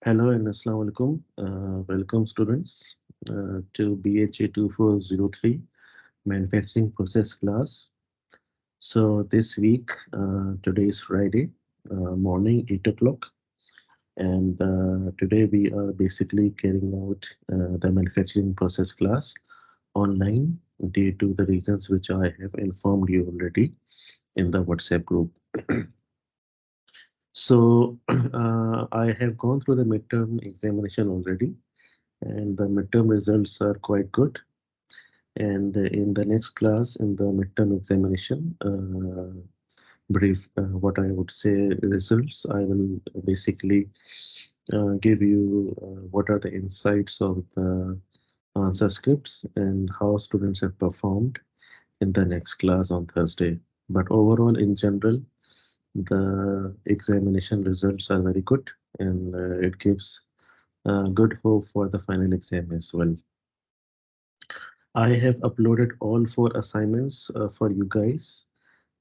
Hello and Assalamu alaikum. Welcome students to BHA2403 manufacturing process class. So this week, today is Friday morning 8 o'clock, and today we are basically carrying out the manufacturing process class online due to the reasons which I have informed you already in the WhatsApp group. So I have gone through the midterm examination already, and the midterm results are quite good. And in the next class, in the midterm examination, brief, what I would say results, I will basically give you what are the insights of the answer scripts and how students have performed in the next class on Thursday. But overall, in general, the examination results are very good, and it gives good hope for the final exam as well. I have uploaded all four assignments for you guys,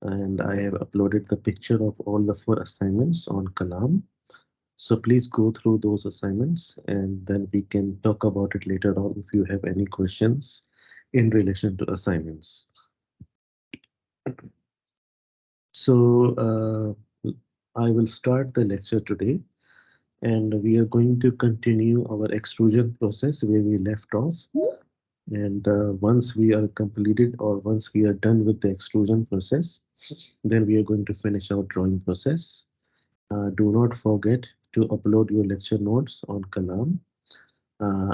and I have uploaded the picture of all the four assignments on Kalam. So please go through those assignments and then we can talk about it later on if you have any questions in relation to assignments. So I will start the lecture today, and we are going to continue our extrusion process where we left off. And once we are completed or once we are done with the extrusion process, then we are going to finish our drawing process. Do not forget to upload your lecture notes on Kalam.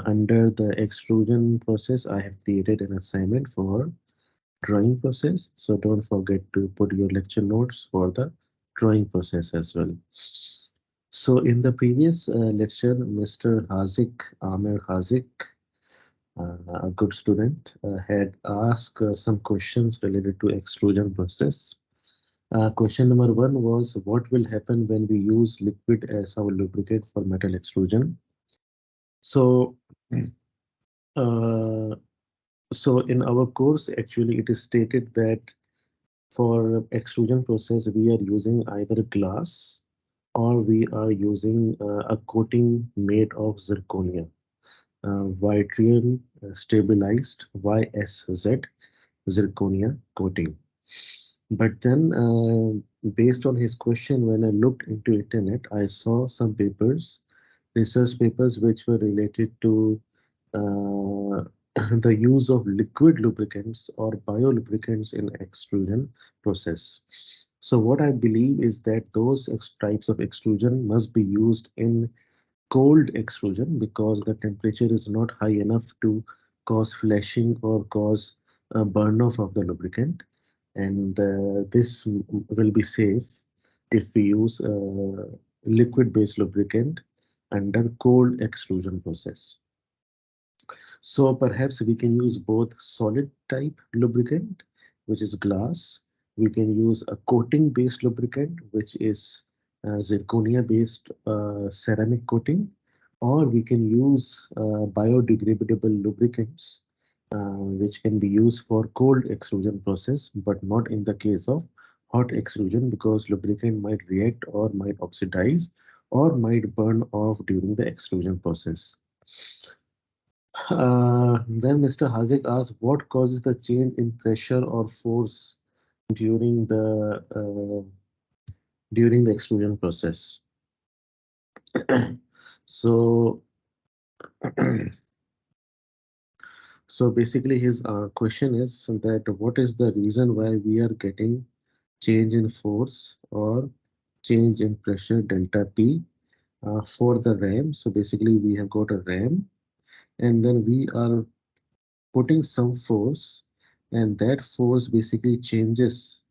Under the extrusion process, I have created an assignment for drawing process. So don't forget to put your lecture notes for the drawing process as well. So in the previous lecture, Mr. Hazik, Amir Hazik, a good student, had asked some questions related to extrusion process. Question number one was, what will happen when we use liquid as our lubricant for metal extrusion? So, uh, so in our course, actually, it is stated that for extrusion process, we are using either glass or we are using a coating made of zirconia, Vitriol stabilized YSZ zirconia coating. But then, based on his question, when I looked into internet, I saw some papers, research papers, which were related to uh, the use of liquid lubricants or biolubricants in extrusion process. So what I believe is that those types of extrusion must be used in cold extrusion because the temperature is not high enough to cause flashing or cause burn off of the lubricant, and this will be safe if we use liquid based lubricant under cold extrusion process. So perhaps we can use both solid type lubricant, which is glass. We can use a coating based lubricant, which is zirconia based ceramic coating, or we can use biodegradable lubricants, which can be used for cold extrusion process, but not in the case of hot extrusion because lubricant might react or might oxidize or might burn off during the extrusion process. Then Mr. Hazik asked, what causes the change in pressure or force during the extrusion process? So, so basically, his question is that what is the reason why we are getting change in force or change in pressure delta P for the ram? So basically, we have got a ram, and then we are putting some force, and that force basically changes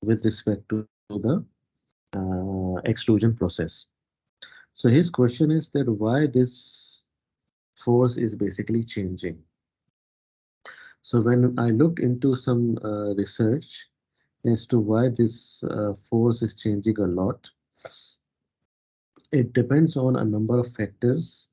with respect to the extrusion process. So his question is that why this force is basically changing. So when I looked into some research as to why this force is changing a lot, it depends on a number of factors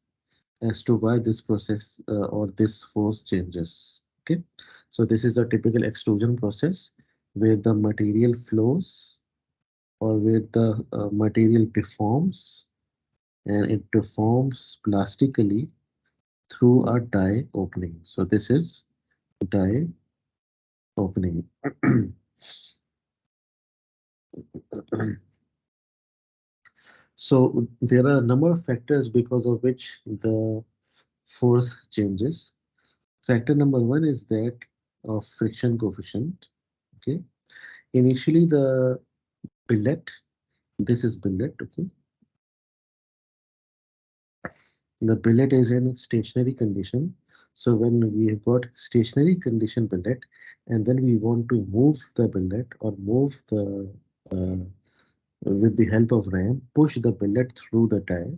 as to why this process or this force changes. Okay, so this is a typical extrusion process where the material flows or where the material deforms and it deforms plastically through a die opening. So this is die opening. So there are a number of factors because of which the force changes. Factor number one is that of friction coefficient. Okay. Initially the billet, this is billet. Okay. The billet is in stationary condition. So when we have got stationary condition billet, and then we want to move the billet or move the uh, with the help of ram, push the billet through the die,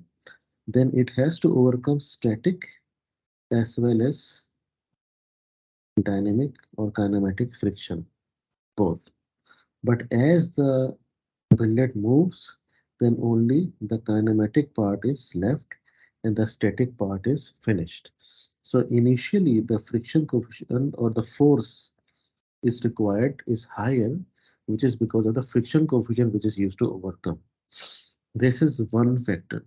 then it has to overcome static as well as dynamic or kinematic friction, both. But as the billet moves, then only the kinematic part is left and the static part is finished. So initially the friction coefficient or the force is required is higher, which is because of the friction coefficient which is used to overcome. This is one factor.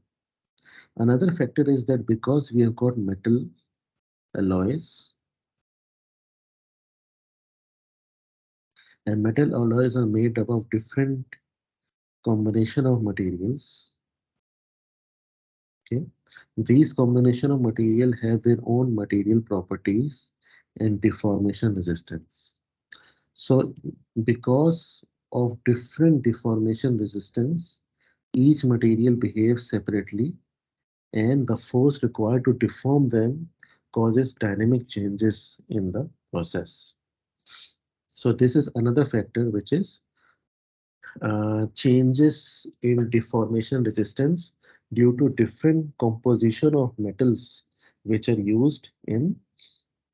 Another factor is that because we have got metal alloys, and metal alloys are made up of different combination of materials. Okay, these combination of material have their own material properties and deformation resistance. So because of different deformation resistance, each material behaves separately, and the force required to deform them causes dynamic changes in the process. So this is another factor, which is changes in deformation resistance due to different composition of metals which are used in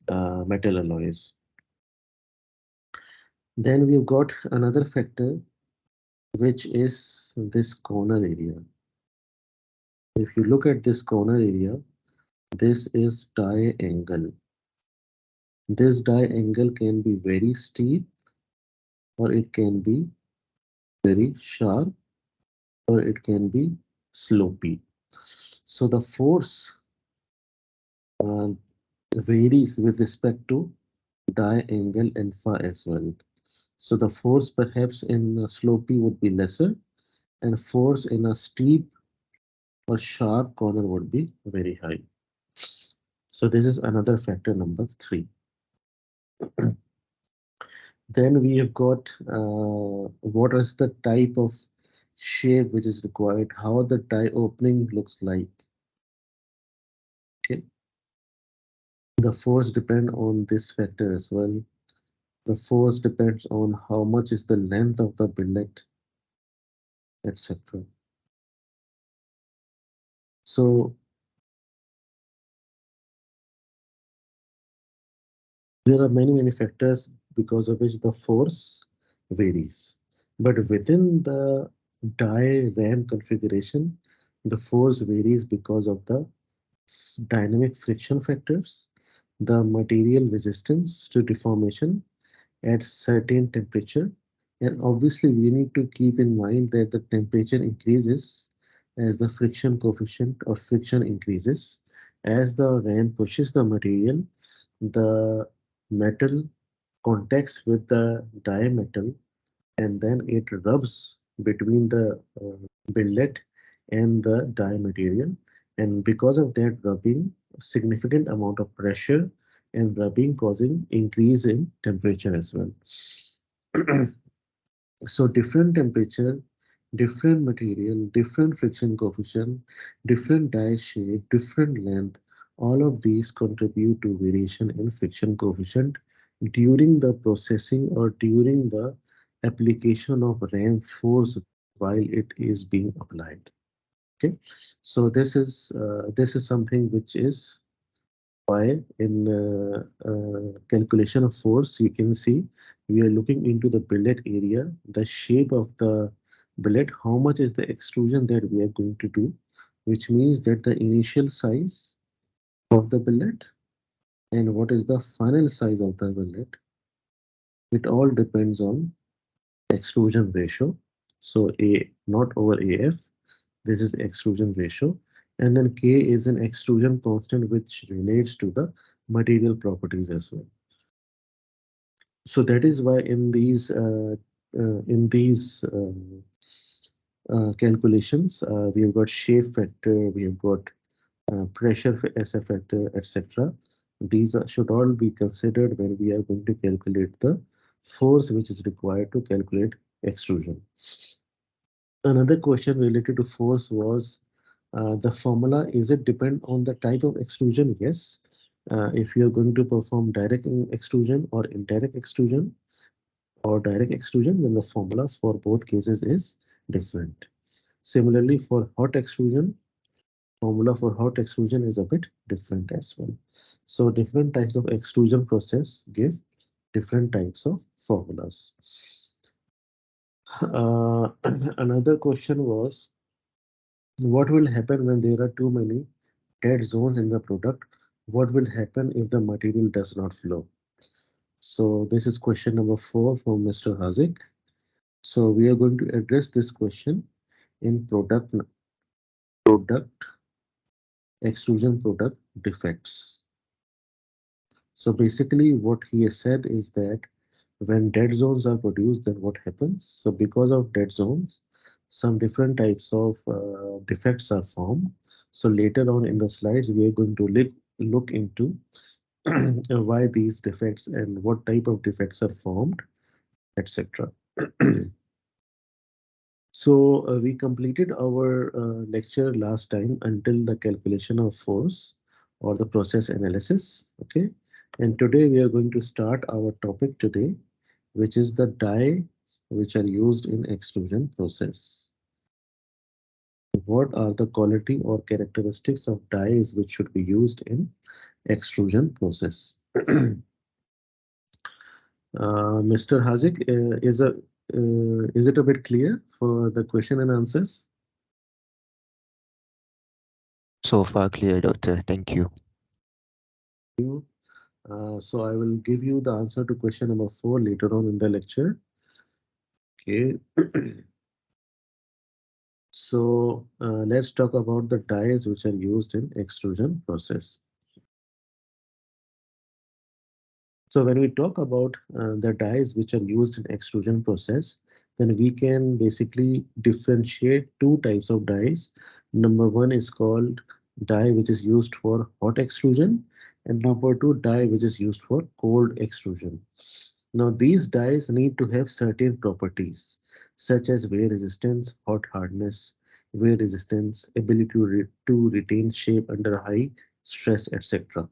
metal alloys. Then we've got another factor, which is this corner area. If you look at this corner area, this is die angle. This die angle can be very steep or it can be very sharp or it can be slopey. So the force uh, varies with respect to die angle alpha as well. So the force perhaps in a slopey would be lesser, and force in a steep or sharp corner would be very high. So this is another factor number three. Then we have got what is the type of shape which is required, how the die opening looks like. Okay, the force depend on this factor as well. The force depends on how much is the length of the billet, etc. So there are many factors because of which the force varies. But within the die ram configuration, the force varies because of the dynamic friction factors, the material resistance to deformation at certain temperature, and obviously we need to keep in mind that the temperature increases as the friction coefficient of friction increases. As the ram pushes the material, the metal contacts with the dimetal and then it rubs between the billet and the die material, and because of that rubbing, significant amount of pressure and rubbing causing increase in temperature as well. So different temperature, different material, different friction coefficient, different die shape, different length, all of these contribute to variation in friction coefficient during the processing or during the application of ram force while it is being applied. Okay, so this is something which is why in calculation of force, you can see we are looking into the billet area, the shape of the billet, how much is the extrusion that we are going to do, which means that the initial size of the billet and what is the final size of the billet. It all depends on extrusion ratio. So A not over AF, this is extrusion ratio. And then K is an extrusion constant which relates to the material properties as well. So that is why in these calculations, we have got shape factor, we have got pressure SF factor, etc. These should all be considered when we are going to calculate the force which is required to calculate extrusion. Another question related to force was the formula, is it depend on the type of extrusion? Yes. If you are going to perform direct extrusion or indirect extrusion or direct extrusion, then the formula for both cases is different. Similarly, for hot extrusion, formula for hot extrusion is a bit different as well. So different types of extrusion process give different types of formulas. Another question was, what will happen when there are too many dead zones in the product? What will happen if the material does not flow? So this is question number 4 from Mr. Hazik. So we are going to address this question in product extrusion product defects. So basically what he has said is that when dead zones are produced, then what happens? So because of dead zones, some different types of defects are formed. So later on in the slides, we are going to look into why these defects and what type of defects are formed, etc. So we completed our lecture last time until the calculation of force or the process analysis. Okay. And today we are going to start our topic today, which is the die which are used in extrusion process. What are the quality or characteristics of dies which should be used in extrusion process? Mr. Hazik, is it a bit clear for the question and answers? So far clear, doctor. Thank you. You. So I will give you the answer to question number 4 later on in the lecture. Okay. So let's talk about the dies which are used in extrusion process. So when we talk about the dies which are used in extrusion process, then we can basically differentiate two types of dies. Number one is called die which is used for hot extrusion, and number two die which is used for cold extrusion. Now these dies need to have certain properties such as wear resistance, hot hardness, wear resistance, ability to retain shape under high stress, etc.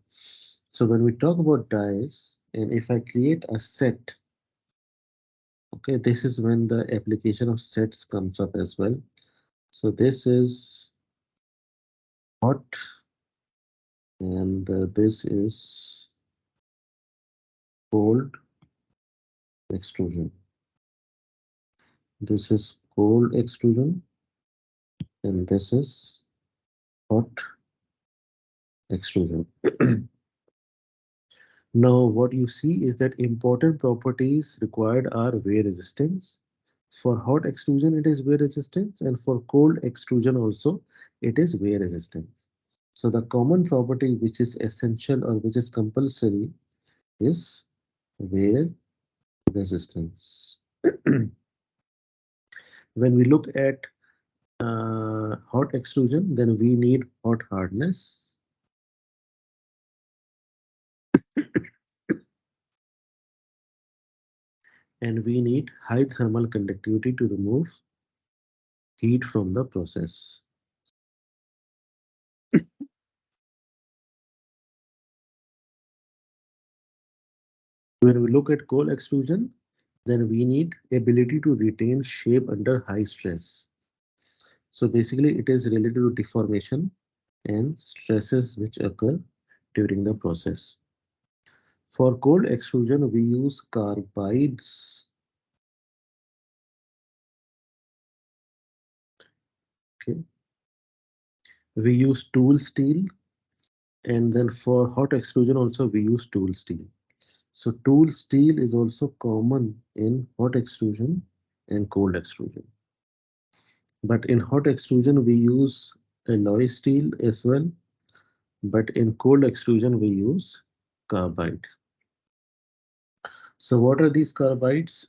So when we talk about dies, and if I create a set, okay, this is when the application of sets comes up as well. So this is hot, and this is cold extrusion. This is cold extrusion, and this is hot extrusion. Now, what you see is that important properties required are wear resistance. For hot extrusion, it is wear resistance, and for cold extrusion also, it is wear resistance. So the common property which is essential or which is compulsory is wear resistance. When we look at hot extrusion, then we need hot hardness, and we need high thermal conductivity to remove heat from the process. When we look at cold extrusion, then we need ability to retain shape under high stress. So basically it is related to deformation and stresses which occur during the process. For cold extrusion, we use carbides. Okay. We use tool steel, and then for hot extrusion also we use tool steel. So tool steel is also common in hot extrusion and cold extrusion. But in hot extrusion, we use alloy steel as well, but in cold extrusion we use carbide. So what are these carbides?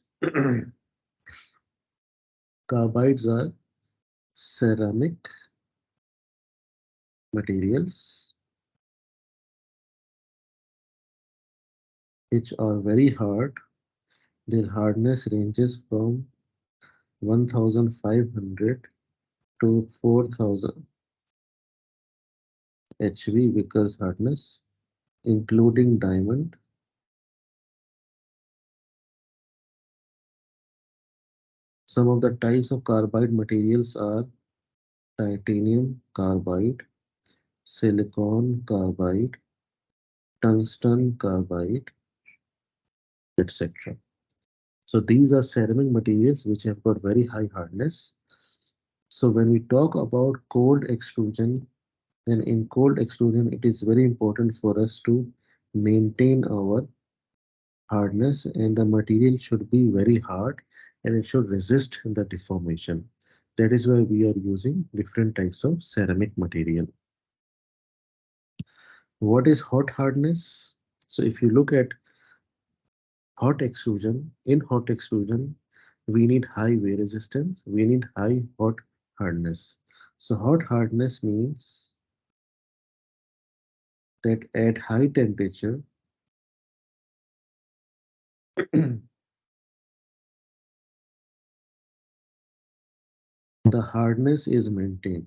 Carbides are ceramic materials which are very hard. Their hardness ranges from 1500 to 4000 HV because hardness, including diamond. Some of the types of carbide materials are titanium carbide, silicon carbide, tungsten carbide, etc. So these are ceramic materials which have got very high hardness. So when we talk about cold extrusion, then in cold extrusion, it is very important for us to maintain our hardness, and the material should be very hard and it should resist the deformation. That is why we are using different types of ceramic material. What is hot hardness? So if you look at hot extrusion, in hot extrusion, we need high wear resistance, we need high hot hardness. So hot hardness means that at high temperature, the hardness is maintained.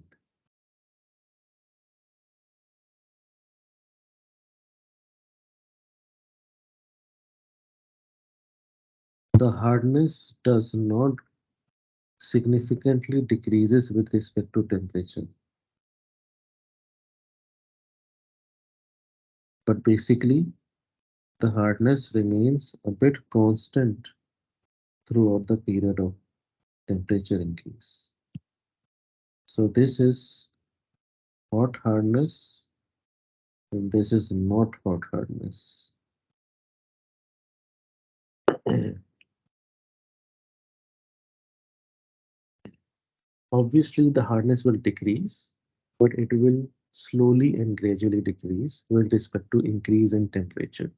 The hardness does not significantly decreases with respect to temperature. But basically, the hardness remains a bit constant throughout the period of temperature increase. So this is hot hardness and this is not hot hardness. Obviously, the hardness will decrease, but it will slowly and gradually decrease with respect to increase in temperature.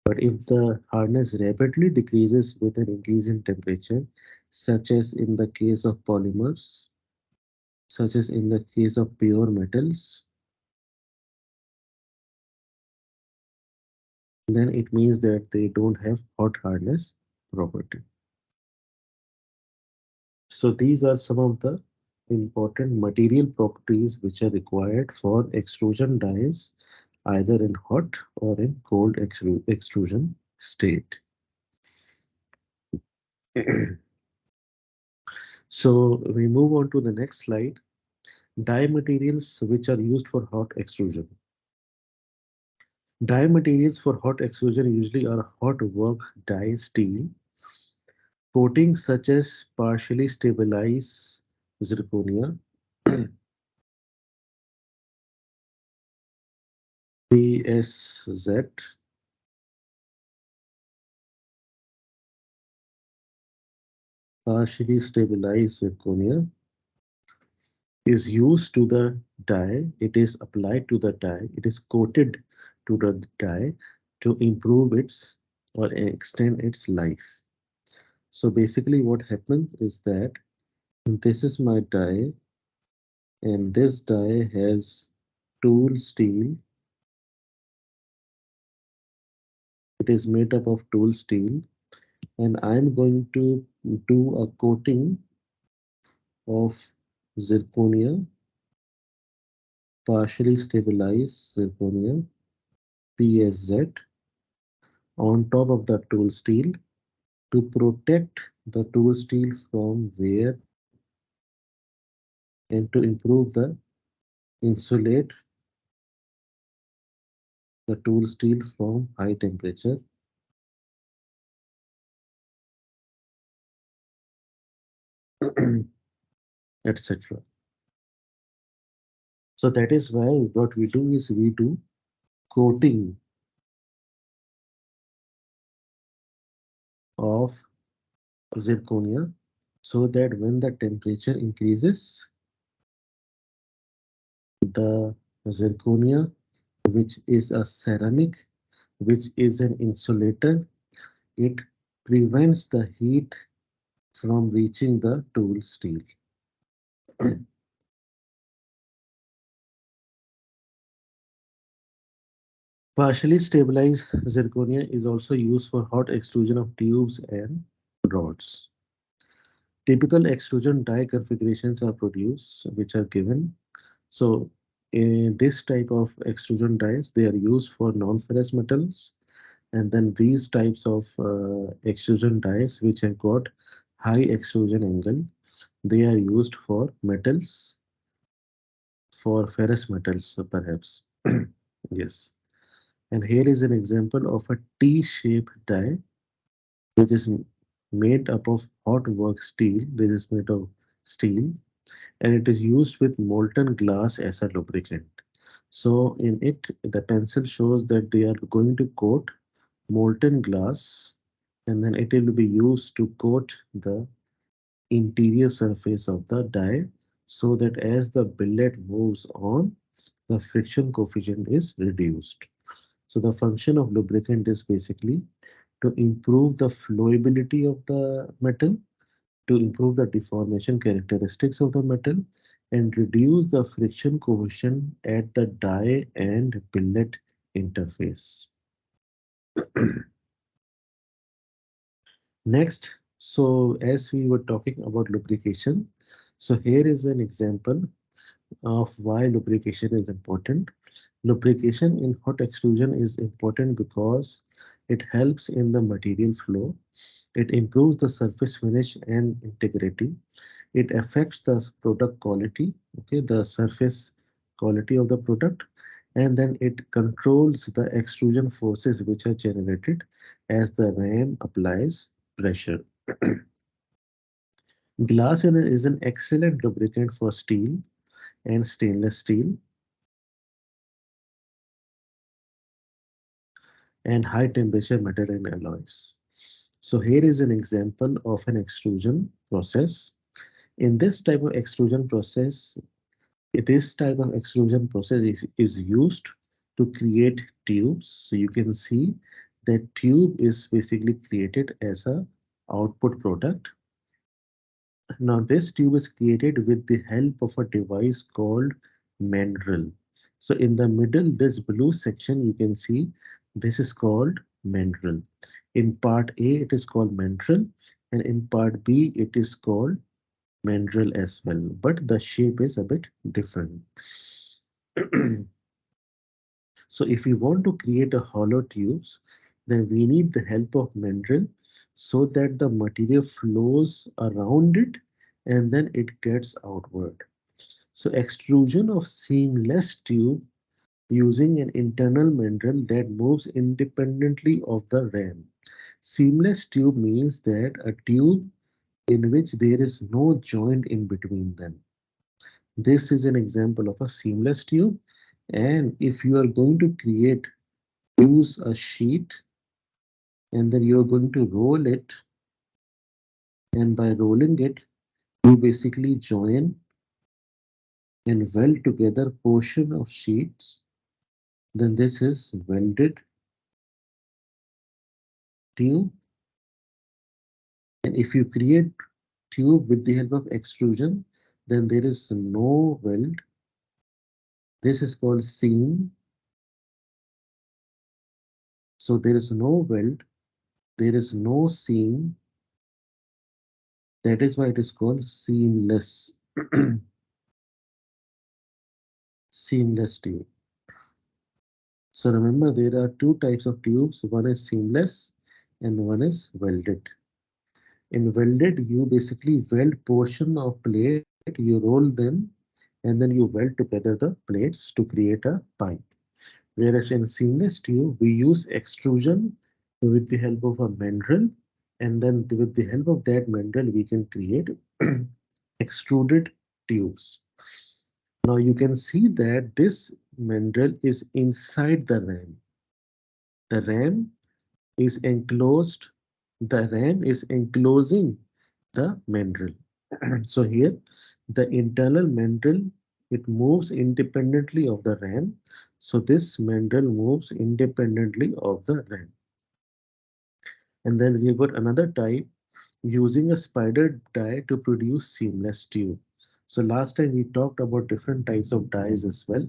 But if the hardness rapidly decreases with an increase in temperature, such as in the case of polymers, such as in the case of pure metals, then it means that they don't have hot hardness property. So these are some of the important material properties which are required for extrusion dies either in hot or in cold extrusion state. So we move on to the next slide. Die materials which are used for hot extrusion. Die materials for hot extrusion usually are hot work die steel, coatings such as partially stabilized zirconia, PSZ, partially stabilized zirconia is used to the die. It is applied to the die. It is coated to the die to improve its or extend its life. So basically what happens is that this is my die and this die has tool steel. It is made up of tool steel and I'm going to do a coating of zirconia, partially stabilized zirconia, PSZ, on top of the tool steel to protect the tool steel from wear and to improve the insulate the tool steel from high temperature, etc. So that is why what we do is we do coating of zirconia so that when the temperature increases, the zirconia, which is a ceramic, which is an insulator. It prevents the heat from reaching the tool steel. Partially stabilized zirconia is also used for hot extrusion of tubes and rods. Typical extrusion die configurations are produced, which are given. So, in this type of extrusion dies, they are used for non-ferrous metals, and then these types of extrusion dies, which have got high extrusion angle, they are used for metals, for ferrous metals, perhaps. Yes. And here is an example of a T-shaped die, which is made up of hot work steel. This is made of steel, and it is used with molten glass as a lubricant. So in it, the pencil shows that they are going to coat molten glass, and then it will be used to coat the interior surface of the die, so that as the billet moves on, the friction coefficient is reduced. So the function of lubricant is basically to improve the flowability of the metal, to improve the deformation characteristics of the metal, and reduce the friction coefficient at the die and billet interface. Next, so as we were talking about lubrication, so here is an example of why lubrication is important. Lubrication in hot extrusion is important because it helps in the material flow. It improves the surface finish and integrity. It affects the product quality, okay, the surface quality of the product, and then it controls the extrusion forces which are generated as the ram applies pressure. Glass is an excellent lubricant for steel and stainless steel and high temperature metal and alloys. So here is an example of an extrusion process. In this type of extrusion process, this type of extrusion process is used to create tubes. So you can see that tube is basically created as a output product. Now this tube is created with the help of a device called mandrel. So in the middle, this blue section, you can see this is called mandrel. In part A, it is called mandrel, and in part B, it is called mandrel as well, but the shape is a bit different. So if we want to create a hollow tubes, then we need the help of mandrel so that the material flows around it and then it gets outward. So extrusion of seamless tube using an internal mandrel that moves independently of the ram. Seamless tube means that a tube in which there is no joint in between them. This is an example of a seamless tube. And if you are going to create, use a sheet, and then you are going to roll it, and by rolling it, you basically join and weld together portion of sheets, then this is welded tube. And if you create tube with the help of extrusion, then there is no weld. This is called seam. So there is no weld, there is no seam. That is why it is called seamless. Seamless tube. So remember, there are two types of tubes. One is seamless and one is welded. In welded, you basically weld portion of plate, you roll them, and then you weld together the plates to create a pipe. Whereas in seamless tube, we use extrusion with the help of a mandrel, and then with the help of that mandrel, we can create extruded tubes. Now you can see that this mandrel is inside the ram. The ram is enclosed, the ram is enclosing the mandrel. So here the internal mandrel it moves independently of the RAM. So this mandrel moves independently of the RAM. And then we've got another type using a spider die to produce seamless tube. So last time we talked about different types of dies as well.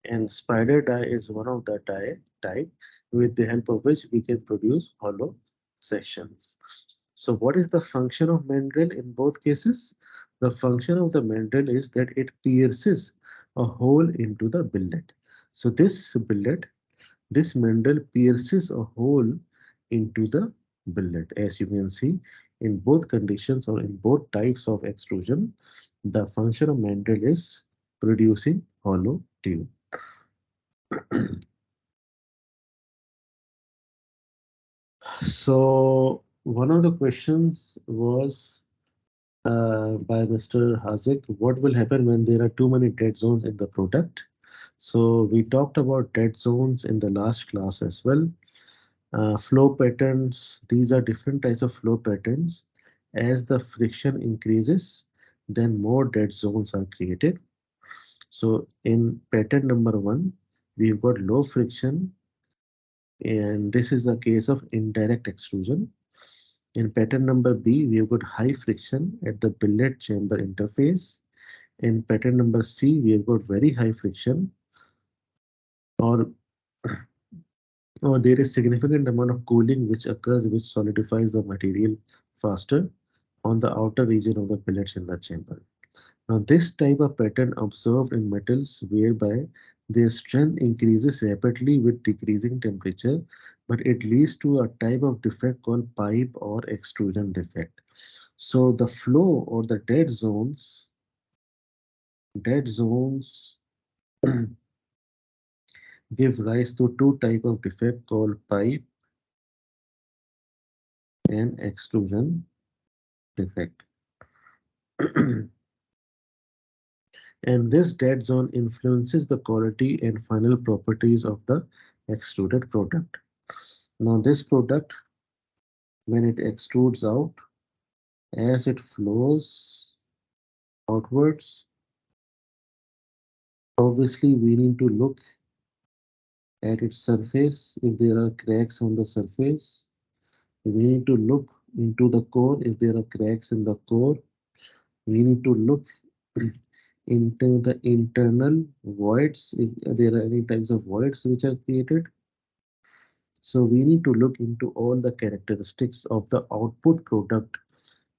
And spider die is one of the die type with the help of which we can produce hollow sections. So what is the function of mandrel in both cases? The function of the mandrel is that it pierces a hole into the billet. So this mandrel pierces a hole into the billet. As you can see, in both conditions or in both types of extrusion, the function of mandrel is producing hollow tube. So one of the questions was by Mr. Hazik, what will happen when there are too many dead zones in the product? So we talked about dead zones in the last class as well. Flow patterns, these are different types of flow patterns. As the friction increases, then more dead zones are created. So in pattern number one, we've got low friction, and this is a case of indirect extrusion. In pattern number B, we have got high friction at the billet chamber interface. In pattern number C, we have got very high friction, or or there is significant amount of cooling which occurs, which solidifies the material faster on the outer region of the billets in the chamber. Now, this type of pattern observed in metals whereby their strength increases rapidly with decreasing temperature, but it leads to a type of defect called pipe or extrusion defect. So the flow or the dead zones give rise to two type of defect called pipe and extrusion defect. And this dead zone influences the quality and final properties of the extruded product. Now this product, when it extrudes out, as it flows outwards, obviously we need to look at its surface. If there are cracks on the surface, we need to look into the core. If there are cracks in the core, we need to look into the internal voids, if there are any types of voids which are created. So we need to look into all the characteristics of the output product.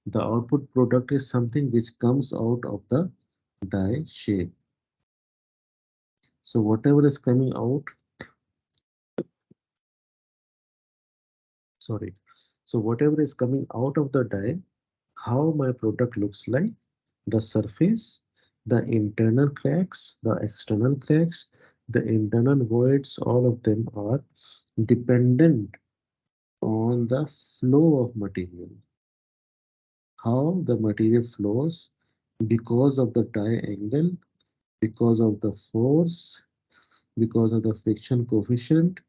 The output product is something which comes out of the die shape. So whatever is coming out, sorry. So whatever is coming out of the die, how my product looks like, the surface, the internal cracks, the external cracks, the internal voids, all of them are dependent on the flow of material. How the material flows because of the die angle, because of the force, because of the friction coefficient,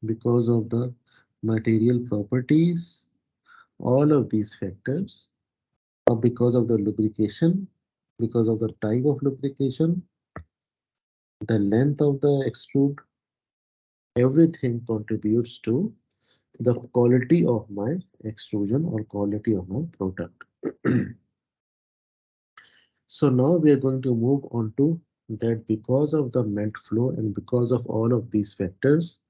because of the material properties, all of these factors, or because of the lubrication, because of the type of lubrication, the length of the extrude, everything contributes to the quality of my extrusion or quality of my product. So now we are going to move on to that because of the melt flow and because of all of these factors,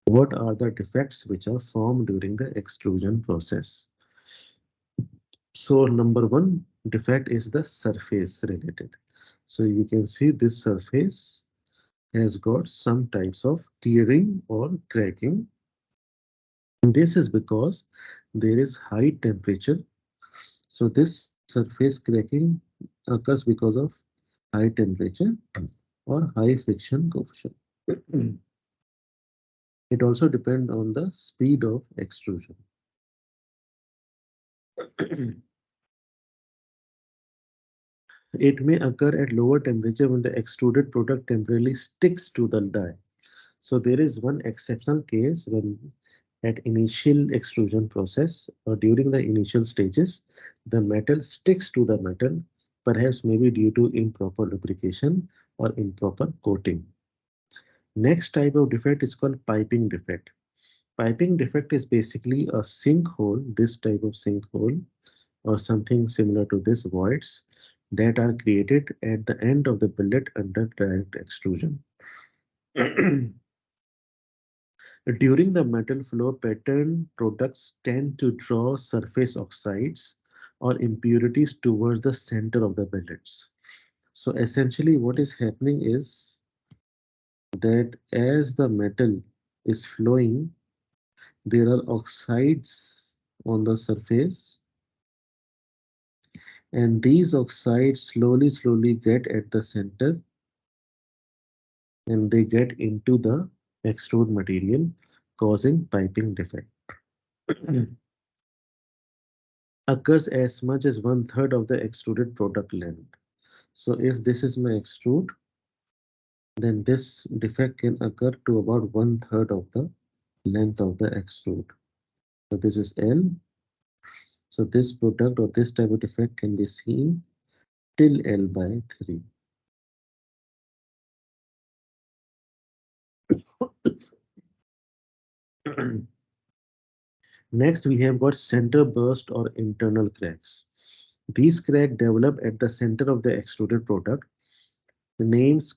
what are the defects which are formed during the extrusion process? So number one defect is the surface related. So you can see this surface has got some types of tearing or cracking. And this is because there is high temperature. So this surface cracking occurs because of high temperature or high friction coefficient. It also depends on the speed of extrusion. It may occur at lower temperature when the extruded product temporarily sticks to the die. So there is one exceptional case when at initial extrusion process or during the initial stages, the metal sticks to the metal, perhaps maybe due to improper lubrication or improper coating. Next type of defect is called piping defect. Piping defect is basically a sinkhole, this type of sinkhole or something similar to this voids that are created at the end of the billet under direct extrusion. During the metal flow pattern, products tend to draw surface oxides or impurities towards the center of the billets. So essentially what is happening is that as the metal is flowing, there are oxides on the surface, and these oxides slowly get at the center and they get into the extrude material, causing piping defect. Occurs as much as one third of the extruded product length. So if this is my extrude, then this defect can occur to about one third of the length of the extrude. So this is L. So this product or this type of defect can be seen till L by 3. Next, we have got center burst or internal cracks. These cracks develop at the center of the extruded product. The names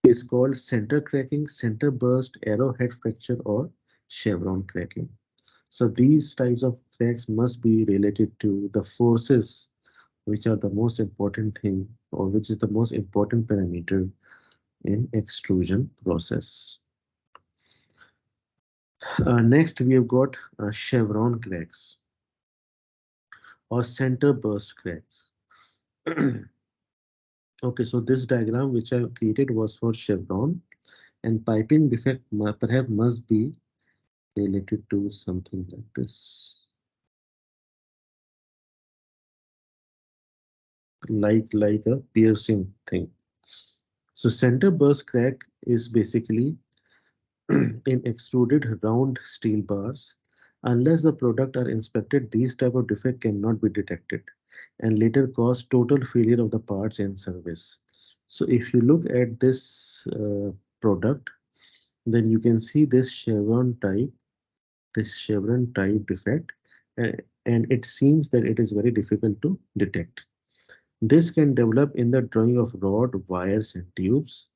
is called center cracking, center burst, arrowhead fracture, or chevron cracking. So these types of cracks must be related to the forces, which are the most important thing, or which is the most important parameter in extrusion process. Next, we have got chevron cracks or center burst cracks. Okay, so this diagram which I created was for chevron, and piping defect perhaps must be related to something like this, like a piercing thing. So center burst crack is basically in extruded round steel bars. Unless the product are inspected, these type of defect cannot be detected and later cause total failure of the parts and service. So if you look at this product, then you can see this chevron type defect, uh, and it seems that it is very difficult to detect. This can develop in the drawing of rod, wires, and tubes.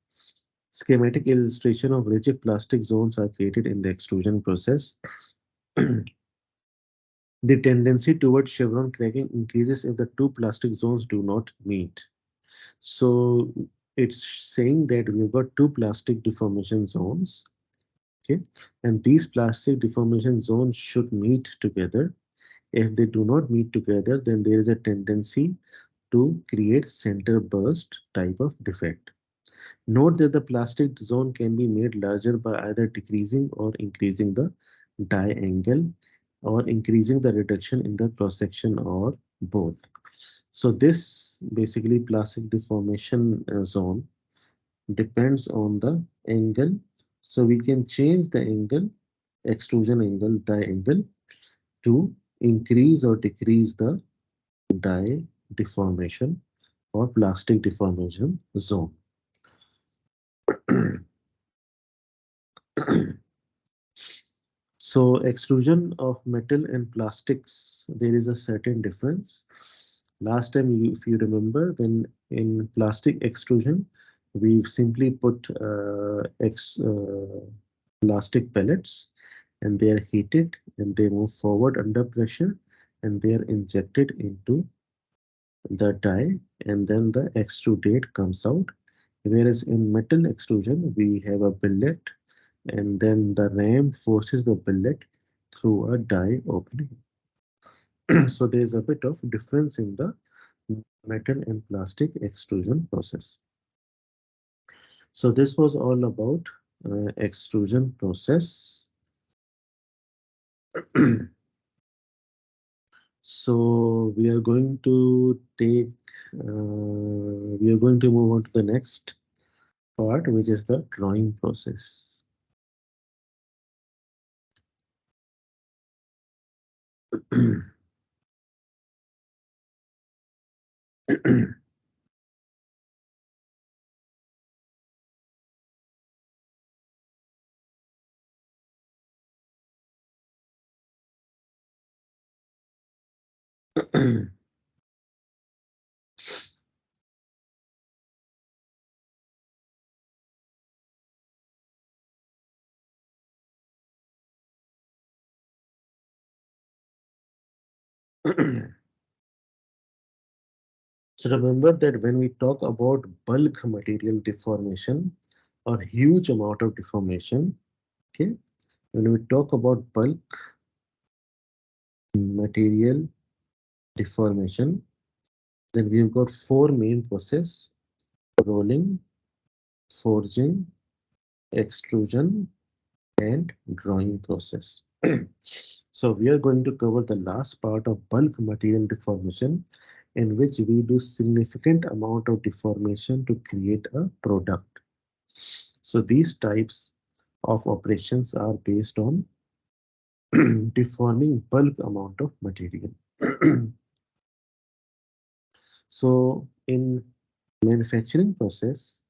Schematic illustration of rigid plastic zones are created in the extrusion process. The tendency towards chevron cracking increases if the two plastic zones do not meet. So it's saying that we've got two plastic deformation zones, okay, and these plastic deformation zones should meet together. If they do not meet together, then there is a tendency to create center burst type of defect. Note that the plastic zone can be made larger by either decreasing or increasing the die angle or increasing the reduction in the cross section or both. So this basically plastic deformation zone depends on the angle. So we can change the angle, extrusion angle, die angle to increase or decrease the die deformation or plastic deformation zone. So extrusion of metal and plastics, there is a certain difference. Last time, if you remember, then in plastic extrusion, we simply put plastic pellets and they are heated and they move forward under pressure and they are injected into the die and then the extrudate comes out. Whereas in metal extrusion, we have a billet and then the ram forces the billet through a die opening. So there's a bit of difference in the metal and plastic extrusion process. So this was all about extrusion process. So we are going to move on to the next part, which is the drawing process. So remember that when we talk about bulk material deformation or huge amount of deformation, okay, when we talk about bulk material deformation, then we've got four main process: rolling, forging, extrusion, and drawing process. So we are going to cover the last part of bulk material deformation, in which we do significant amount of deformation to create a product. So these types of operations are based on deforming bulk amount of material. So in manufacturing process,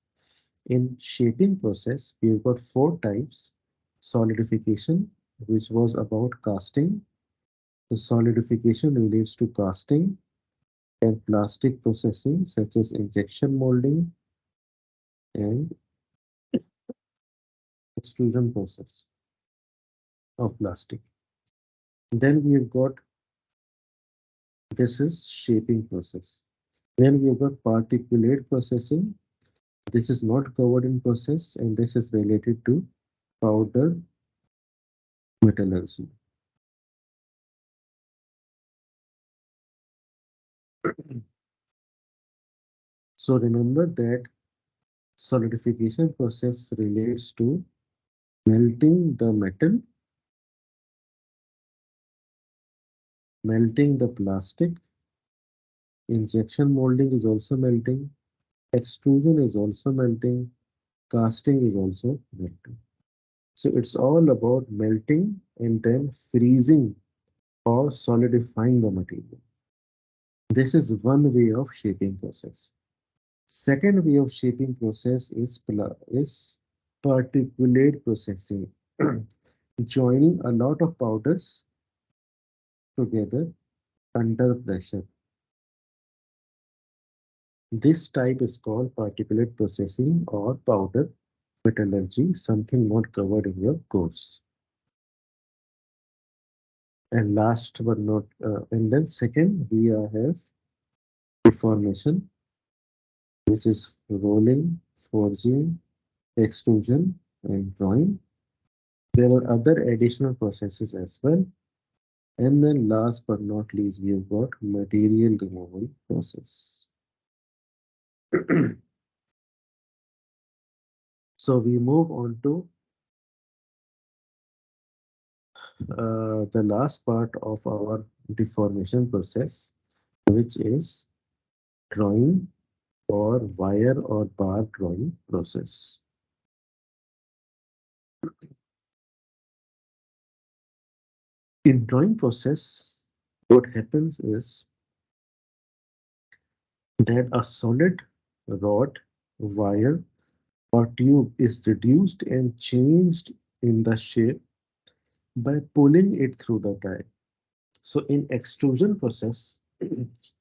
in shaping process, we've got four types: solidification, which was about casting. So solidification relates to casting, and plastic processing, such as injection molding and extrusion process of plastic. Then we've got, this is shaping process. Then we've got particulate processing. This is not covered in process, and this is related to powder metallurgy. So remember that solidification process relates to melting the metal, melting the plastic. Injection molding is also melting. Extrusion is also melting. Casting is also melting. So it's all about melting and then freezing or solidifying the material. This is one way of shaping process. Second way of shaping process is particulate processing, joining a lot of powders together under pressure. This type is called particulate processing or powder metallurgy, something not covered in your course. And last but not, and then second, we have deformation, which is rolling, forging, extrusion, and drawing. There are other additional processes as well. And then last but not least, we have got material removal process. So we move on to the last part of our deformation process, which is drawing or wire or bar drawing process. In drawing process, what happens is that a solid rod, wire, or tube is reduced and changed in the shape by pulling it through the die. So in extrusion process,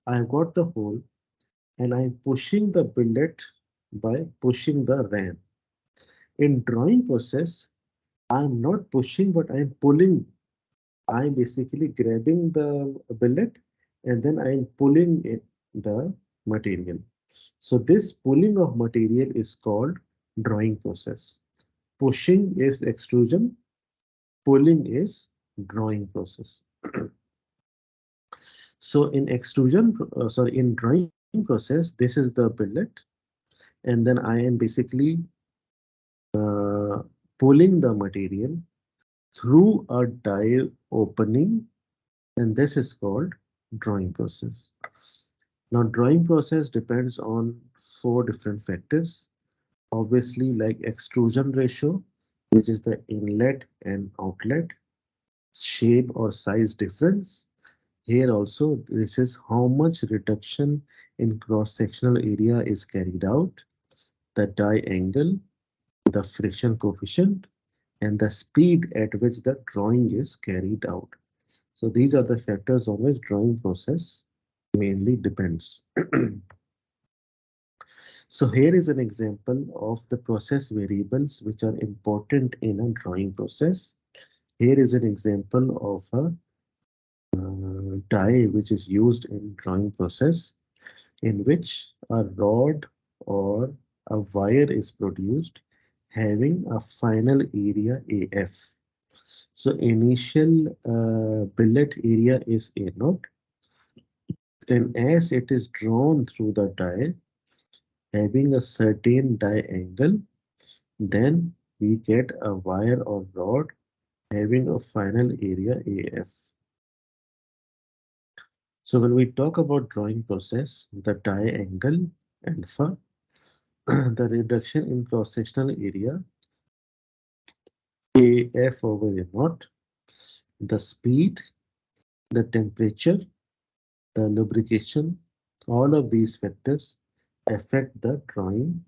I've got the hole and I'm pushing the billet by pushing the ram. In drawing process, I'm not pushing, but I'm pulling. I'm basically grabbing the billet and then I'm pulling it, the material. So this pulling of material is called drawing process. Pushing is extrusion, pulling is drawing process. So in extrusion, sorry, in drawing process, this is the billet, and then I am basically uh, pulling the material through a die opening, and this is called drawing process. Now, drawing process depends on four different factors. Obviously, like extrusion ratio, which is the inlet and outlet, shape or size difference. Here also, this is how much reduction in cross-sectional area is carried out, the die angle, the friction coefficient, and the speed at which the drawing is carried out. So these are the factors on which drawing process mainly depends. So here is an example of the process variables which are important in a drawing process. Here is an example of a die which is used in drawing process, in which a rod or a wire is produced having a final area AF. So initial billet area is A naught, and as it is drawn through the die having a certain die angle, then we get a wire or rod having a final area AF. So when we talk about drawing process, the die angle alpha, the reduction in cross-sectional area AF over A naught, the speed, the temperature, the lubrication, all of these factors affect the drawing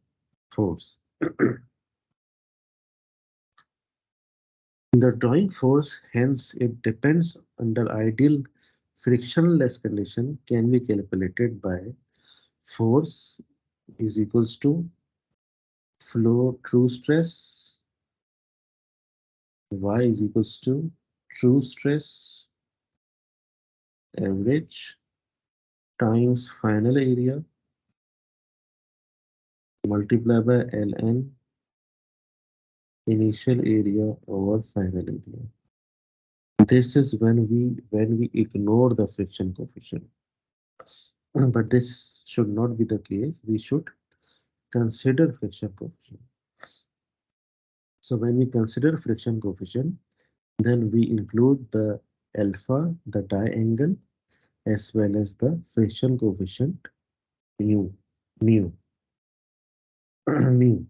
force. The drawing force, hence, it depends under ideal frictionless condition can be calculated by force is equals to flow true stress, y is equals to true stress average times final area multiplied by ln initial area over final area. This is when we ignore the friction coefficient. But this should not be the case. We should consider friction coefficient. So when we consider friction coefficient, then we include the alpha, the die angle, as well as the friction coefficient mu, mu, mu.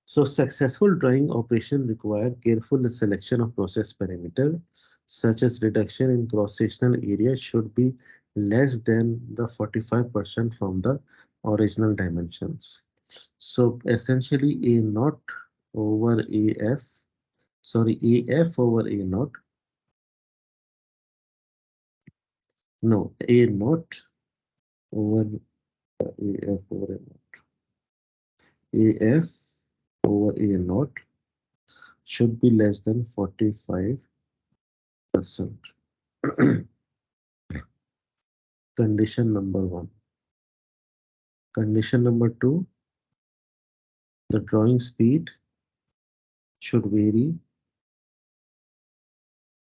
So successful drawing operation require careful selection of process parameter, such as reduction in cross-sectional area should be less than the 45% from the original dimensions. So essentially A naught over AF, sorry, AF over A naught, no, A naught over AF over A naught. AF over A naught should be less than 45%. Condition number one. Condition number two, the drawing speed should vary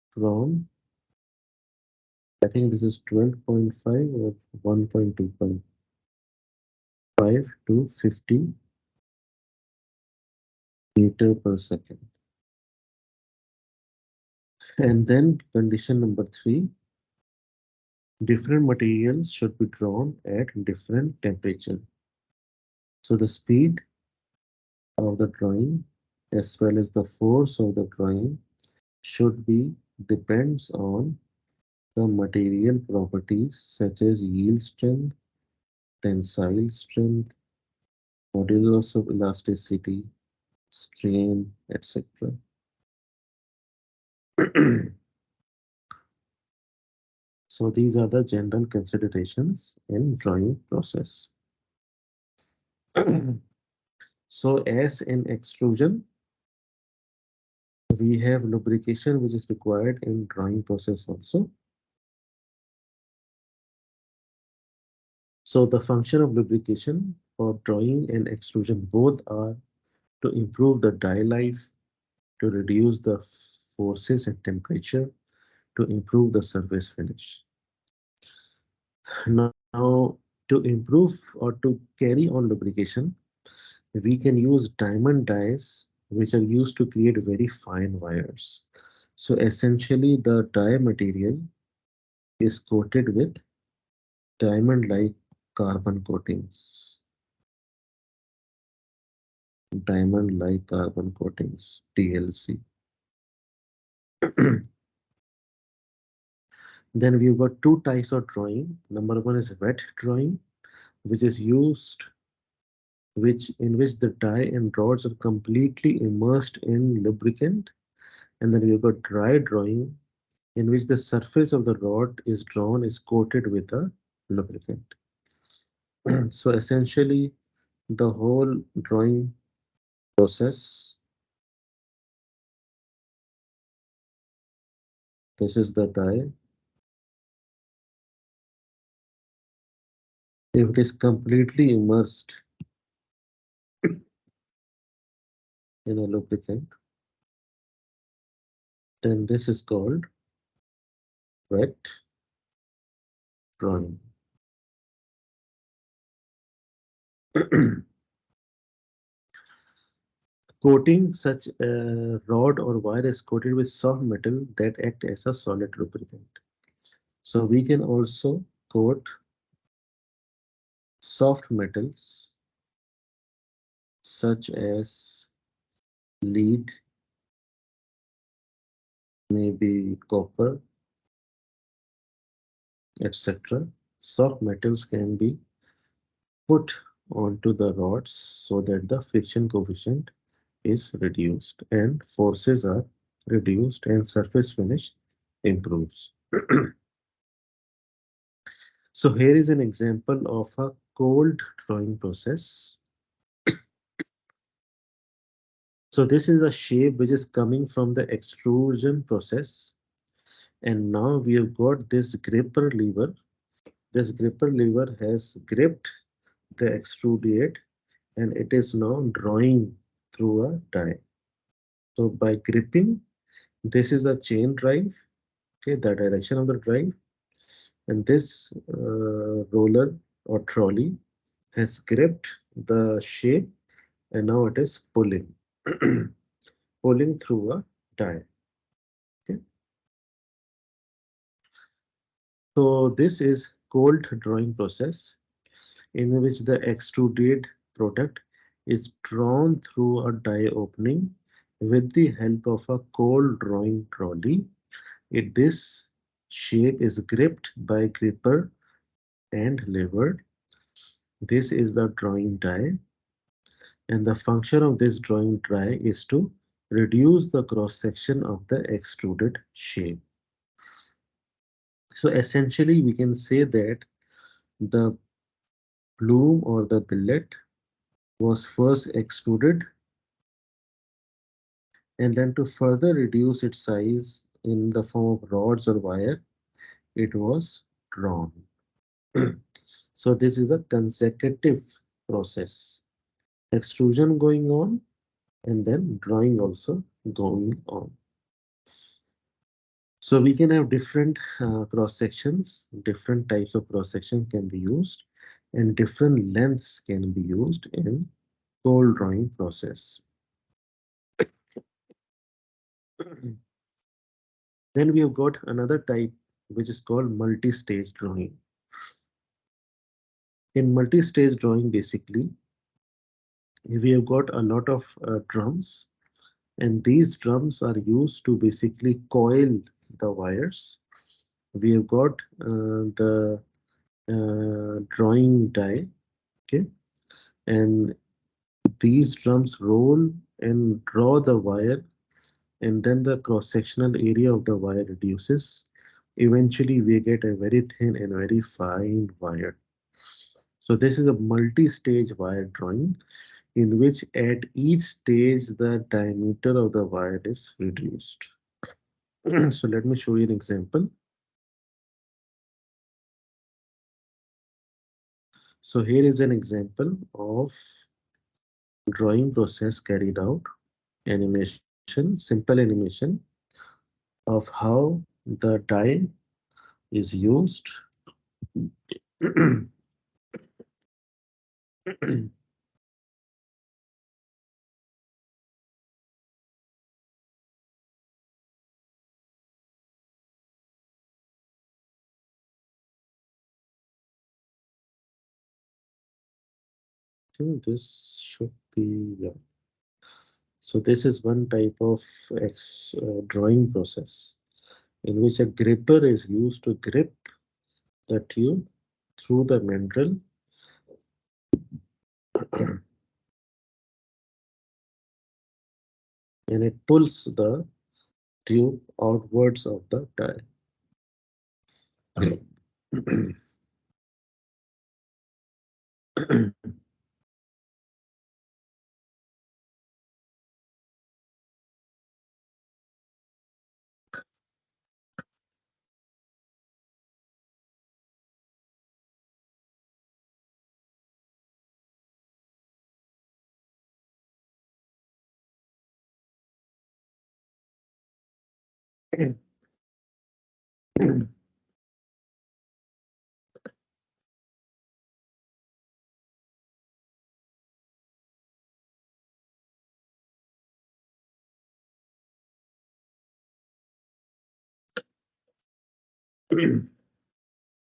from, I think this is 12.5 or 1.25, 5 to 50 meter per second. And then condition number three, different materials should be drawn at different temperature. So the speed of the drawing as well as the force of the drawing should be depends on the material properties such as yield strength, tensile strength, modulus of elasticity, strain, etc. So these are the general considerations in drawing process. So as in extrusion, we have lubrication which is required in drawing process also. So the function of lubrication for drawing and extrusion both are to improve the die life, to reduce the forces and temperature, to improve the surface finish. Now, to improve or to carry on lubrication, we can use diamond dies which are used to create very fine wires. So essentially the die material is coated with diamond-like carbon coatings. Diamond-like carbon coatings, DLC. Then we've got two types of drawing. Number one is wet drawing, which is used in which the die and rods are completely immersed in lubricant And then we've got dry drawing, in which the surface of the rod is drawn is coated with a lubricant. So essentially, the whole drawing process, this is the die. If it is completely immersed in a lubricant, then this is called wet drawing. Coating such a rod or wire is coated with soft metal that act as a solid lubricant. So we can also coat soft metals such as lead, maybe copper, etc. Soft metals can be put onto the rods so that the friction coefficient is reduced and forces are reduced and surface finish improves. So here is an example of a cold drawing process. So this is a shape which is coming from the extrusion process. And now we have got this gripper lever. This gripper lever has gripped the extrude and it is now drawing through a die. So by gripping, this is a chain drive, okay, the direction of the drive, and this roller or trolley has gripped the shape and now it is pulling, pulling through a die. Okay. So this is cold drawing process in which the extruded product is drawn through a die opening with the help of a cold drawing trolley. This shape is gripped by gripper and levered. This is the drawing die, and the function of this drawing die is to reduce the cross section of the extruded shape. So essentially, we can say that the plume or the billet was first extruded, and then to further reduce its size in the form of rods or wire, it was drawn. So this is a consecutive process. Extrusion going on and then drawing also going on. So we can have different cross sections, different types of cross section can be used, and different lengths can be used in cold drawing process. Then we have got another type which is called multi-stage drawing. In multi-stage drawing, basically, we have got a lot of drums, and these drums are used to basically coil the wires. We have got the drawing die, okay, and these drums roll and draw the wire, and then the cross-sectional area of the wire reduces. Eventually, we get a very thin and very fine wire. So this is a multi-stage wire drawing in which at each stage the diameter of the wire is reduced. So let me show you an example. So here is an example of drawing process carried out, animation, simple animation of how the die is used. think this should be, yeah. So this is one type of drawing process in which a gripper is used to grip the tube through the mandrel and it pulls the tube outwards of the die.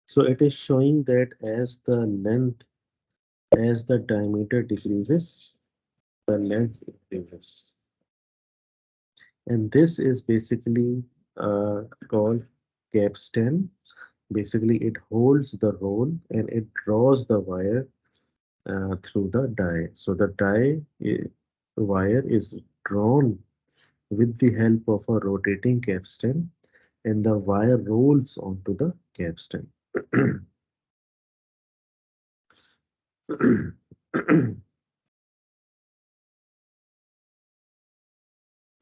So it is showing that as the diameter decreases, the length increases. And this is basically called capstan. Basically, it holds the roll and it draws the wire through the die. So the wire is drawn with the help of a rotating capstan, and the wire rolls onto the capstan.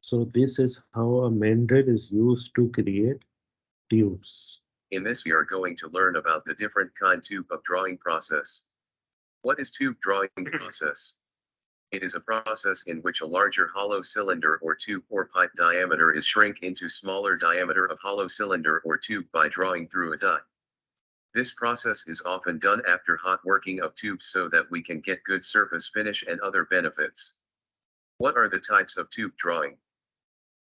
So this is how a mandrel is used to create tubes. In this we are going to learn about the different kind tube of drawing process. What is tube drawing process? It is a process in which a larger hollow cylinder or tube or pipe diameter is shrink into smaller diameter of hollow cylinder or tube by drawing through a die. This process is often done after hot working of tubes so that we can get good surface finish and other benefits. What are the types of tube drawing?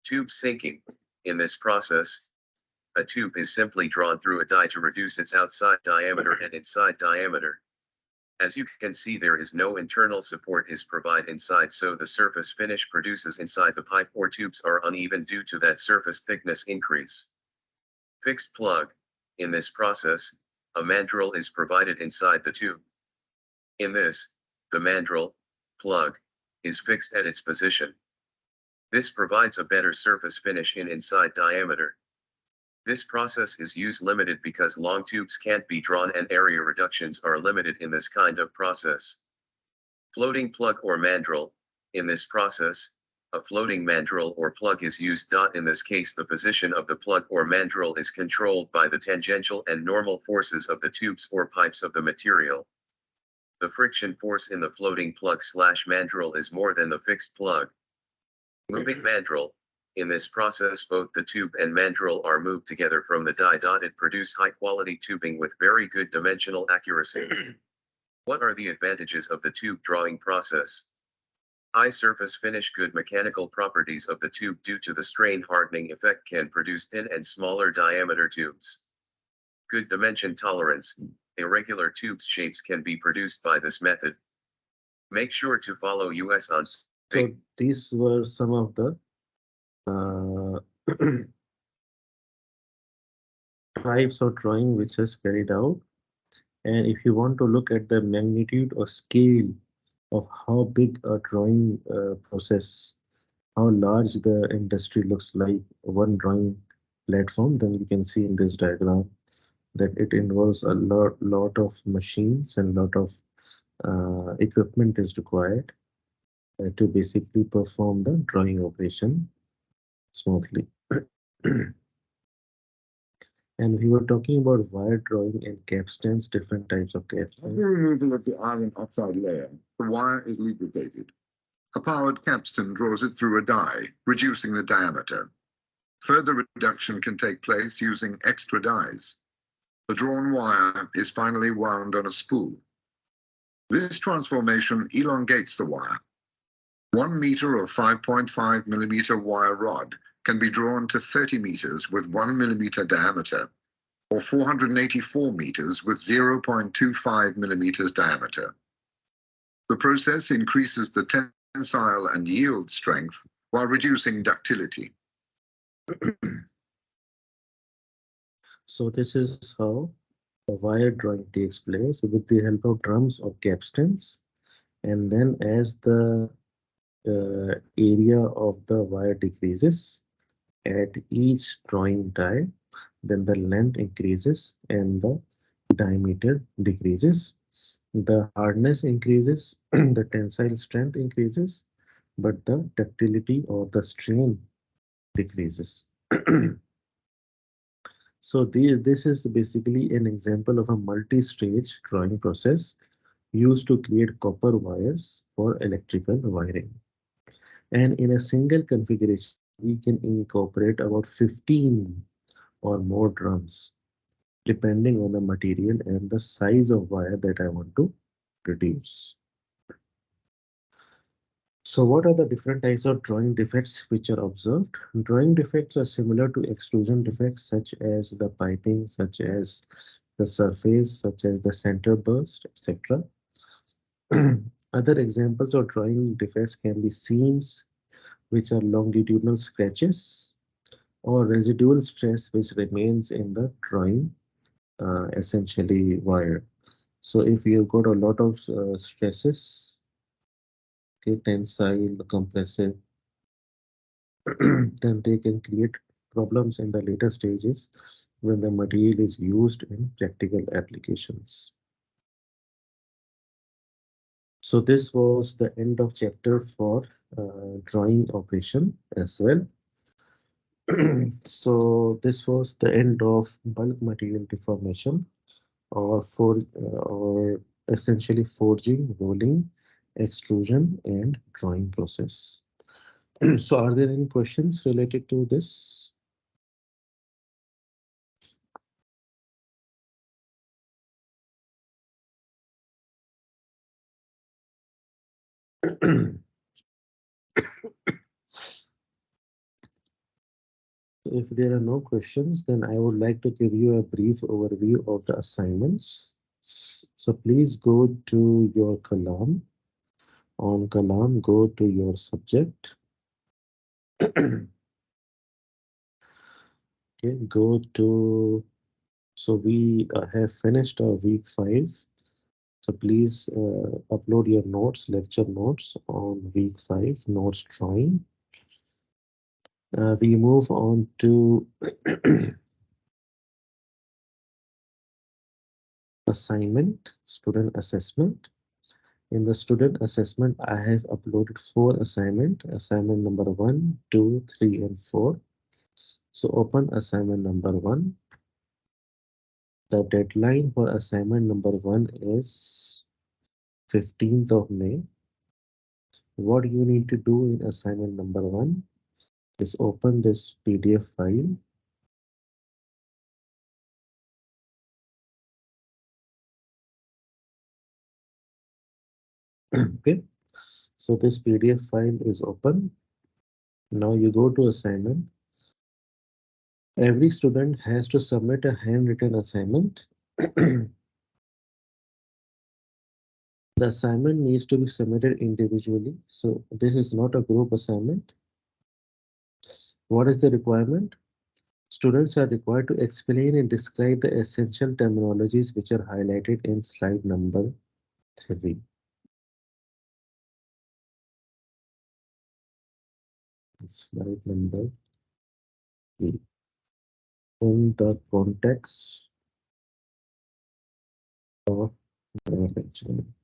Tube sinking. In this process, a tube is simply drawn through a die to reduce its outside diameter and inside diameter. As you can see, there is no internal support is provided inside, so the surface finish produces inside the pipe or tubes are uneven due to that surface thickness increase. Fixed plug. In this process, a mandrel is provided inside the tube. In this, the mandrel plug is fixed at its position. This provides a better surface finish in inside diameter. This process is use limited because long tubes can't be drawn and area reductions are limited in this kind of process. Floating plug or mandrel. In this process, a floating mandrel or plug is used. In this case, the position of the plug or mandrel is controlled by the tangential and normal forces of the tubes or pipes of the material. The friction force in the floating plug/mandrel is more than the fixed plug. Moving mandrel. In this process, both the tube and mandrel are moved together from the die. It produce high quality tubing with very good dimensional accuracy. What are the advantages of the tube drawing process? High surface finish. Good mechanical properties of the tube due to the strain hardening effect can produce thin and smaller diameter tubes. Good dimension tolerance. Irregular tubes shapes can be produced by this method. Make sure to follow us on. So these were some of the uh, types of drawing which is carried out. And if you want to look at the magnitude or scale of how big a drawing process, how large the industry looks like, one drawing platform, then you can see in this diagram that it involves a lot of machines and lot of equipment is required to basically perform the drawing operation smoothly. And we were talking about wire drawing and capstans, different types of capstans. Removal of the iron oxide layer, the wire is lubricated. A powered capstan draws it through a die, reducing the diameter. Further reduction can take place using extra dies. The drawn wire is finally wound on a spool. This transformation elongates the wire. 1 meter of 5.5 millimeter wire rod can be drawn to 30 meters with 1 millimeter diameter, or 484 meters with 0.25 millimeters diameter. The process increases the tensile and yield strength while reducing ductility. So this is how a wire drawing takes place with the help of drums or capstans. And then as the area of the wire decreases, at each drawing die, then the length increases and the diameter decreases. The hardness increases, the tensile strength increases, but the ductility or the strain decreases. So this is basically an example of a multi-stage drawing process used to create copper wires for electrical wiring. And in a single configuration, we can incorporate about 15 or more drums, depending on the material and the size of wire that I want to produce. So what are the different types of drawing defects which are observed? Drawing defects are similar to extrusion defects such as the piping, such as the surface, such as the center burst, etc. Other examples of drawing defects can be seams, which are longitudinal scratches, or residual stress which remains in the drawing, essentially wire. So if you've got a lot of stresses, okay, tensile, compressive, then they can create problems in the later stages when the material is used in practical applications. So this was the end of chapter for drawing operation as well. So this was the end of bulk material deformation or essentially forging, rolling, extrusion, and drawing process. So are there any questions related to this? If there are no questions, then I would like to give you a brief overview of the assignments. So please go to your Kalam. On Kalam, go to your subject. Okay, go to, so we have finished our week 5. So please upload your notes, lecture notes on week 5, notes drawing. We move on to assignment, student assessment. In the student assessment, I have uploaded 4 assignment, assignment number 1, 2, 3, and 4. So open assignment number 1. The deadline for assignment number 1 is 15th of May. What you need to do in assignment number 1 is open this PDF file. Okay, so this PDF file is open. Now you go to assignment. Every student has to submit a handwritten assignment. The assignment needs to be submitted individually. So this is not a group assignment. What is the requirement? Students are required to explain and describe the essential terminologies which are highlighted in slide number 3. Slide number 3. In the context of manufacturing.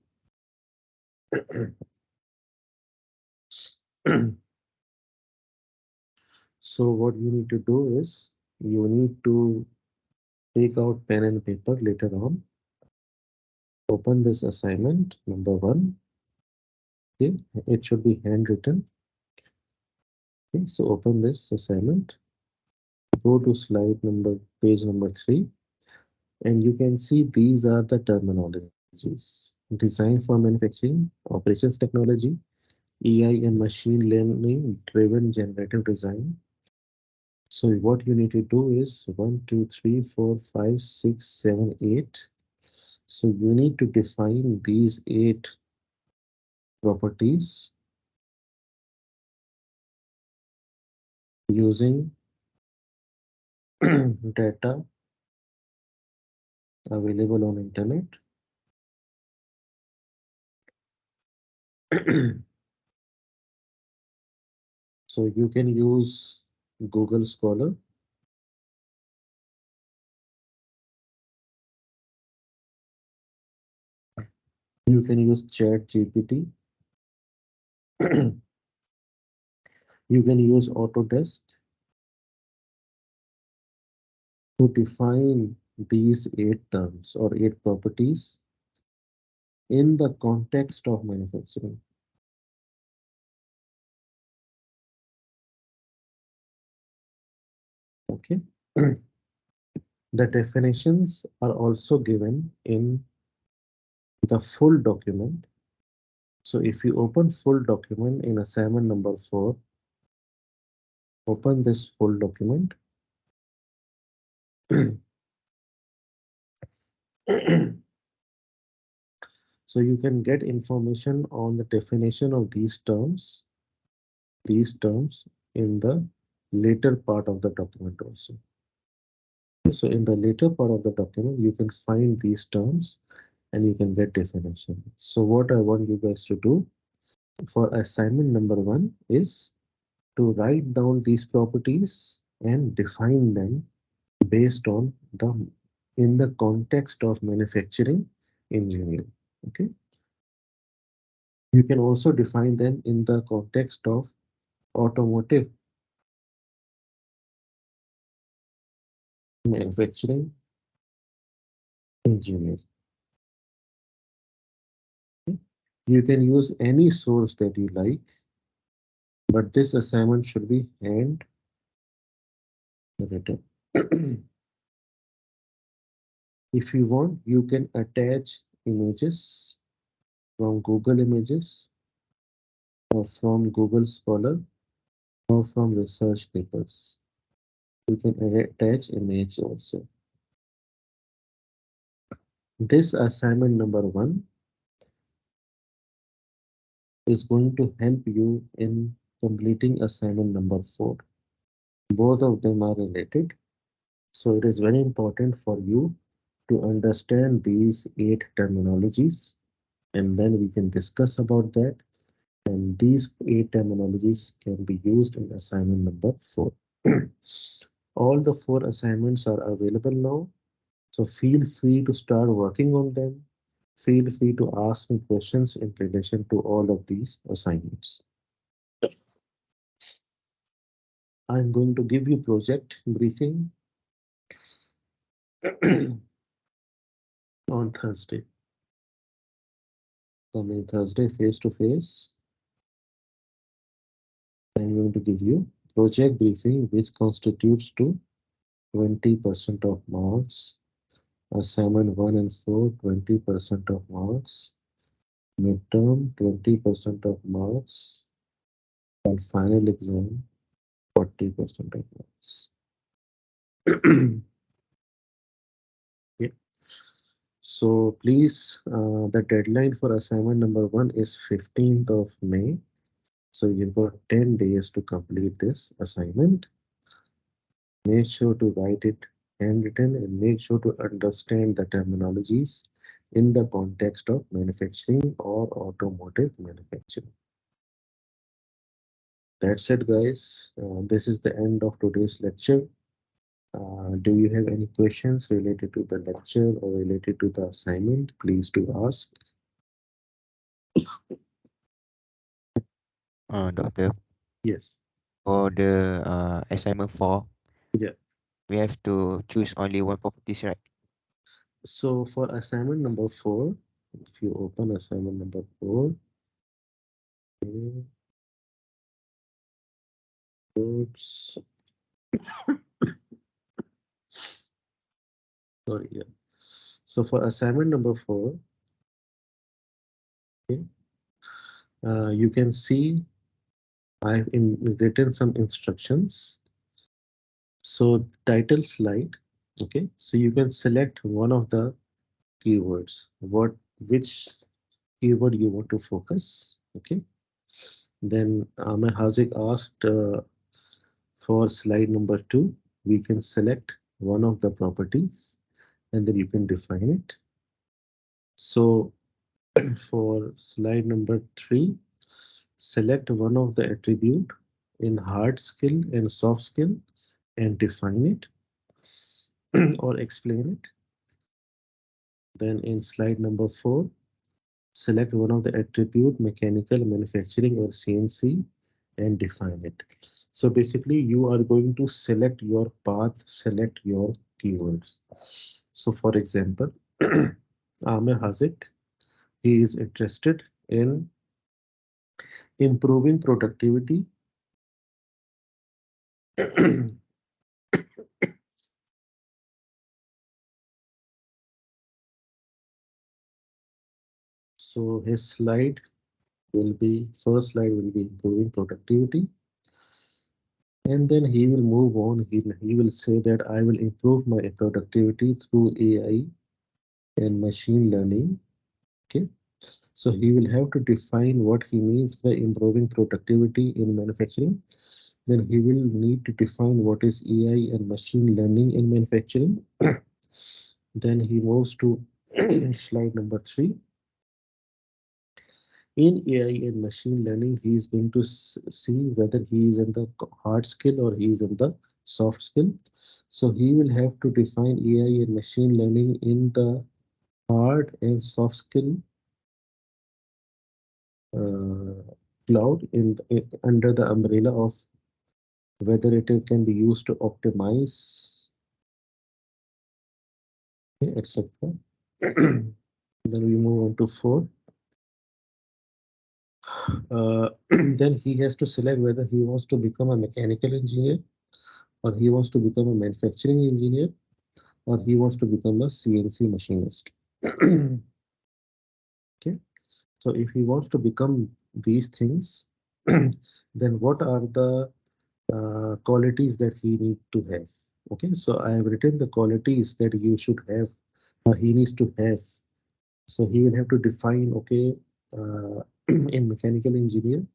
So what you need to do is you need to take out pen and paper later on. Open this assignment number 1. Okay, it should be handwritten. Okay, so open this assignment. Go to slide number, page number 3, and you can see these are the terminologies: design for manufacturing, operations technology, AI and machine learning driven generative design. So what you need to do is 1, 2, 3, 4, 5, 6, 7, 8. So you need to define these 8 properties using data available on internet. So you can use Google Scholar. You can use Chat GPT. You can use Autodesk to define these 8 terms or 8 properties in the context of manufacturing. Okay. The definitions are also given in the full document. So if you open full document in assignment number 4, open this full document. So you can get information on the definition of these terms in the later part of the document also. So in the later part of the document, you can find these terms and you can get definition. So what I want you guys to do for assignment number 1 is to write down these properties and define them based on in the context of manufacturing engineering. Okay. You can also define them in the context of automotive manufacturing engineering. Okay. You can use any source that you like, but this assignment should be hand written. If you want, you can attach images from Google Images or from Google Scholar or from research papers. You can attach image also. This assignment number 1 is going to help you in completing assignment number 4. Both of them are related. So it is very important for you to understand these 8 terminologies, and then we can discuss about that. And these 8 terminologies can be used in assignment number 4. All the 4 assignments are available now. So feel free to start working on them. Feel free to ask me questions in relation to all of these assignments. I'm going to give you project briefing on Thursday. Coming Thursday, face to face, I'm going to give you project briefing, which constitutes to 20% of marks. Assignment 1 and 4, 20% of marks. Midterm, 20% of marks. And final exam, 40% of marks. Okay. So please, the deadline for assignment number 1 is 15th of May. So you've got 10 days to complete this assignment. Make sure to write it handwritten and make sure to understand the terminologies in the context of manufacturing or automotive manufacturing. That's it, guys. This is the end of today's lecture. Do you have any questions related to the lecture or related to the assignment? Please do ask. Doctor, Yes. for the assignment 4, Yeah. we have to choose only one properties, right? So for assignment number 4, if you open assignment number 4, okay, oops. Sorry, yeah. So for assignment number 4, okay, you can see I've written some instructions. So title slide, okay. So you can select one of the keywords, which keyword you want to focus, okay. Then Ahmed Hazik asked for slide number 2, we can select one of the properties and then you can define it. So for slide number 3, select one of the attribute in hard skill and soft skill and define it or explain it. Then in slide number 4, select one of the attribute mechanical, manufacturing or CNC and define it. So basically you are going to select your path, select your keywords. So for example, Amir Hazik, he is interested in improving productivity so his slide will be, first slide will be improving productivity, and then he will move on. He will say that I will improve my productivity through AI and machine learning. Okay, so he will have to define what he means by improving productivity in manufacturing. Then he will need to define what is AI and machine learning in manufacturing. Then he moves to slide number 3. In AI and machine learning, he is going to see whether he is in the hard skill or he is in the soft skill. So he will have to define AI and machine learning in the hard and soft skill cloud under the umbrella of whether can be used to optimize, etc. Then we move on to 4. Then he has to select whether he wants to become a mechanical engineer, or he wants to become a manufacturing engineer, or he wants to become a CNC machinist. Okay, so if he wants to become these things, then what are the qualities that he need to have? Okay, so I have written the qualities that you should have, he needs to have. So he will have to define, okay, in mechanical engineer,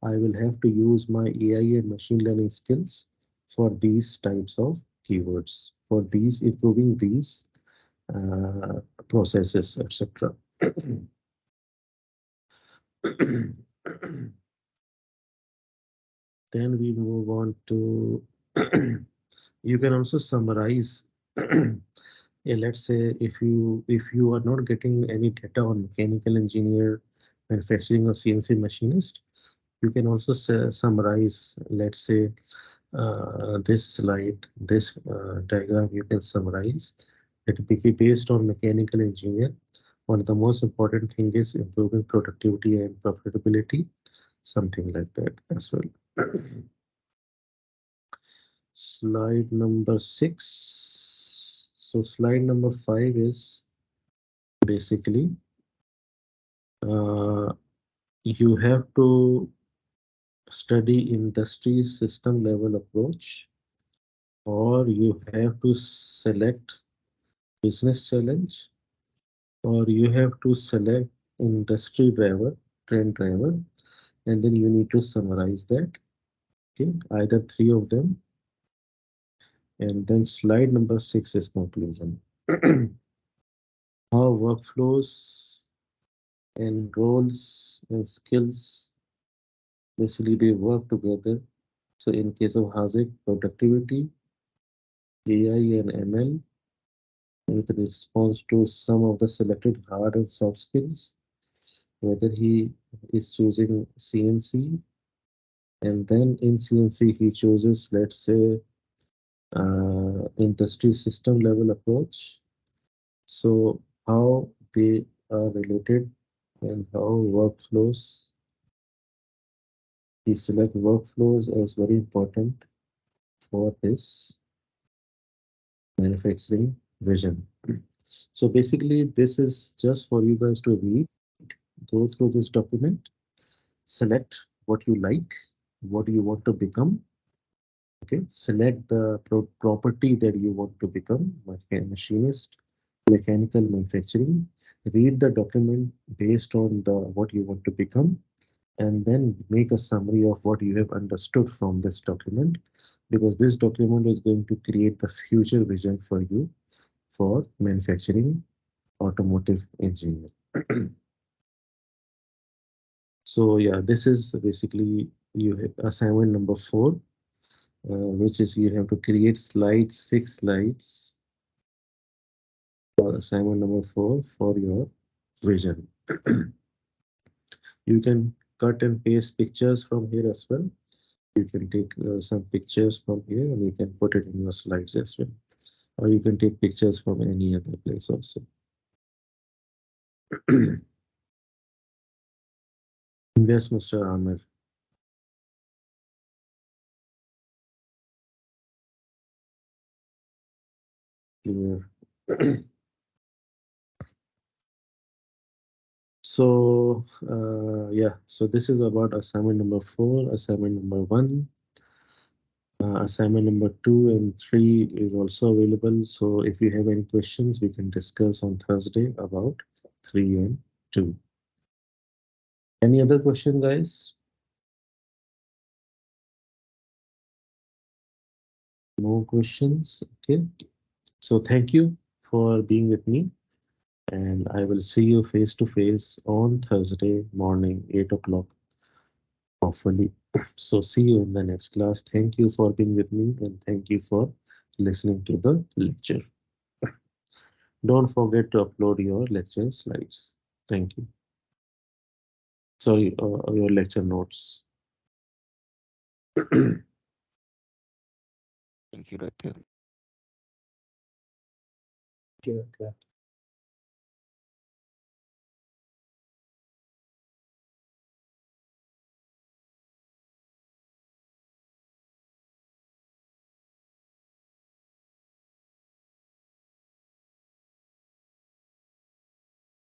I will have to use my AI and machine learning skills for these types of keywords, for these improving these processes, etc. Then we move on to you can also summarize. Let's say if you are not getting any data on mechanical engineer, manufacturing or CNC machinist, you can also summarize, let's say, this slide, this diagram, you can summarize that based on mechanical engineer, one of the most important thing is improving productivity and profitability, something like that as well. Slide number 6. So slide number 5 is basically you have to study industry system level approach, or you have to select business challenge, or you have to select industry driver, trend driver, and then you need to summarize that. Okay, either 3 of them. And then slide number 6 is conclusion. How workflows and roles and skills basically they work together. So in case of Hazik, productivity, AI and ML with response to some of the selected hard and soft skills, whether he is choosing CNC, and then in CNC he chooses, let's say, industry system level approach. So how they are related and how workflows, he select workflows as very important for his manufacturing vision. So basically this is just for you guys to read, go through this document, select what you like, what you want to become. Okay, select the property that you want to become, machinist, mechanical, manufacturing. Read the document based on the what you want to become, and then make a summary of what you have understood from this document, because this document is going to create the future vision for you for manufacturing automotive engineer. So yeah, this is basically you have assignment number 4, which is you have to create slides, 6 slides for assignment number 4 for your vision. You can cut and paste pictures from here as well. You can take some pictures from here and you can put it in your slides as well. Or you can take pictures from any other place also. Yes, Mr. Amir. Clear. So yeah, so this is about assignment number 4, assignment number 1. Assignment number 2 and 3 is also available. So if you have any questions, we can discuss on Thursday about 3 and 2. Any other question, guys? No questions. Okay. So thank you for being with me. And I will see you face to face on Thursday morning, 8 o'clock, hopefully. So see you in the next class. Thank you for being with me and thank you for listening to the lecture. Don't forget to upload your lecture slides. Thank you. Sorry, your lecture notes. Thank you, Doctor. Thank you.